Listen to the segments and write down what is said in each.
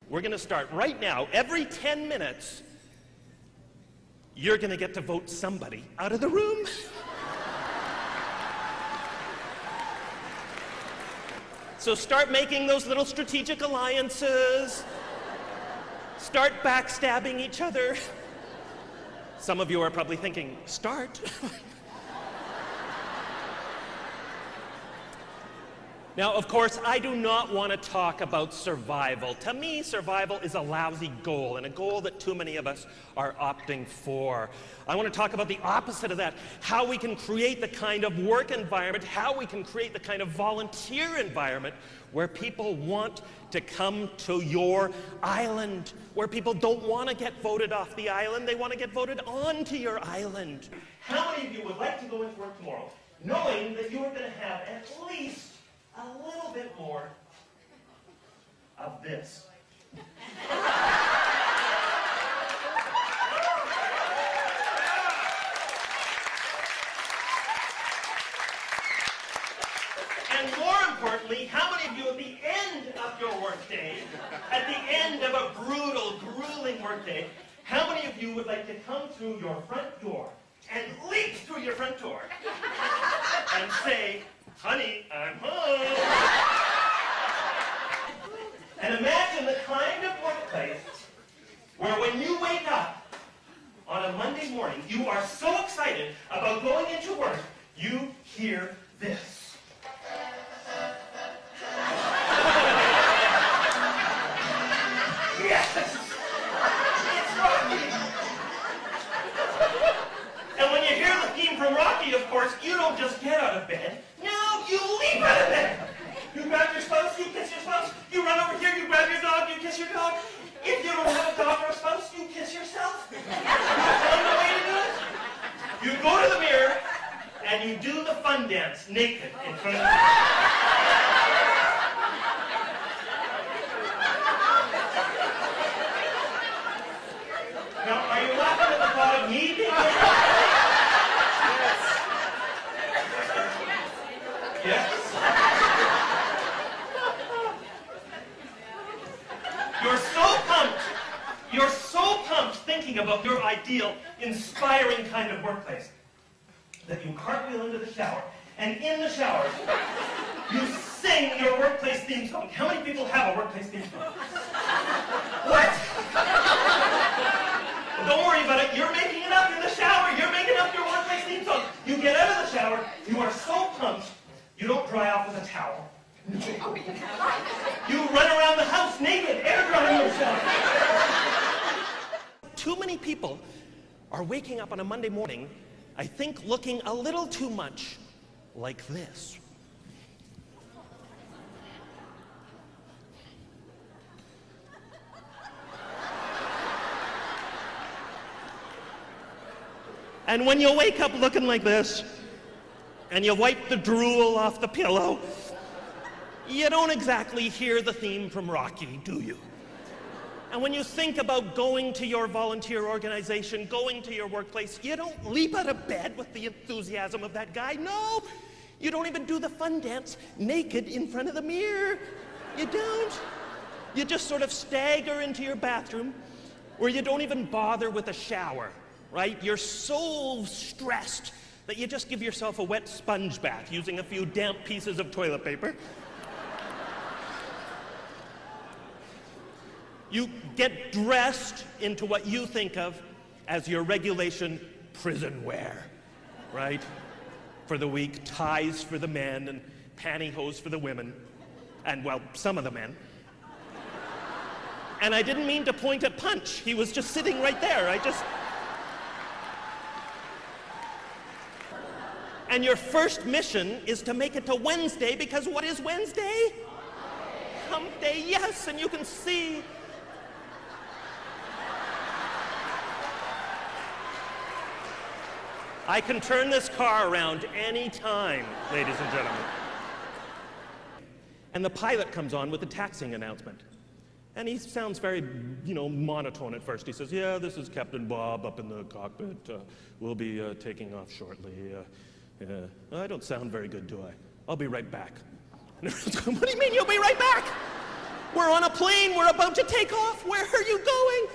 We're going to start right now. Every 10 minutes, you're going to get to vote somebody out of the room. So start making those little strategic alliances. Start backstabbing each other. Some of you are probably thinking, start? Now, of course, I do not want to talk about survival. To me, survival is a lousy goal, and a goal that too many of us are opting for. I want to talk about the opposite of that, how we can create the kind of work environment, how we can create the kind of volunteer environment where people want to come to your island, where people don't want to get voted off the island, they want to get voted onto your island. How many of you would like to go into work tomorrow knowing that you are going to have at least a little bit more of this? And more importantly, how many of you at the end of your workday, at the end of a brutal, grueling workday, how many of you would like to come through your front door and leap through your front door and say, honey, I'm home. And imagine the kind of workplace where when you wake up on a Monday morning, you are so excited about going into work, you hear this. Yes! It's Rocky! And when you hear the theme from Rocky, of course, you don't just get out of bed. No, you leap out of bed. You grab your spouse, you kiss your spouse. You run over here, you grab your dog, you kiss your dog. If you don't have a dog or a spouse, you kiss yourself. You find a way to do it. You go to the mirror, and you do the fun dance naked in front of the mirror. Now, are you laughing at the thought of me being naked? Yes. You're so pumped thinking about your ideal, inspiring kind of workplace that you cartwheel into the shower, and in the shower, you sing your workplace theme song. How many people have a workplace theme song? What? Well, don't worry about it. You're making it up in the shower. You're making up your workplace theme song. You get out of the shower. You are so pumped, you don't dry off with a towel. You run around the house naked, air drying yourself. Too many people are waking up on a Monday morning, I think, looking a little too much like this. And when you wake up looking like this, and you wipe the drool off the pillow, you don't exactly hear the theme from Rocky, do you? And when you think about going to your volunteer organization, going to your workplace, you don't leap out of bed with the enthusiasm of that guy. No, you don't even do the fun dance naked in front of the mirror. You don't. You just sort of stagger into your bathroom, or you don't even bother with a shower, right? You're so stressed that you just give yourself a wet sponge bath using a few damp pieces of toilet paper. You get dressed into what you think of as your regulation prison wear, right? For the week, ties for the men and pantyhose for the women, and, well, some of the men. And I didn't mean to point at Punch. He was just sitting right there. And your first mission is to make it to Wednesday, because what is Wednesday? Hump Day, yes, and you can see. I can turn this car around any time, ladies and gentlemen. And the pilot comes on with the taxiing announcement. And he sounds very, monotone at first. He says, yeah, this is Captain Bob up in the cockpit. We'll be taking off shortly. I don't sound very good, do I? I'll be right back. And everyone's going, what do you mean you'll be right back? We're on a plane. We're about to take off. Where are you going?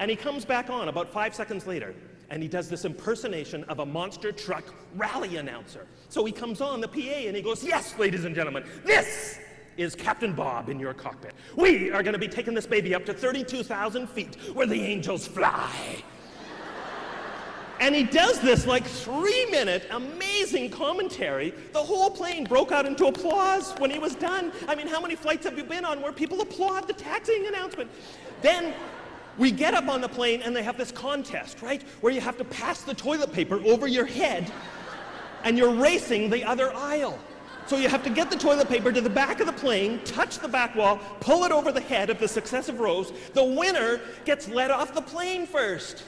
And he comes back on about 5 seconds later, and he does this impersonation of a monster truck rally announcer. So he comes on the PA and he goes, yes, ladies and gentlemen, this is Captain Bob in your cockpit. We are going to be taking this baby up to 32,000 feet where the angels fly. And he does this like 3-minute amazing commentary. The whole plane broke out into applause when he was done. I mean, how many flights have you been on where people applaud the taxiing announcement? Then we get up on the plane and they have this contest, right? Where you have to pass the toilet paper over your head and you're racing the other aisle. So you have to get the toilet paper to the back of the plane, touch the back wall, pull it over the head of the successive rows. The winner gets let off the plane first.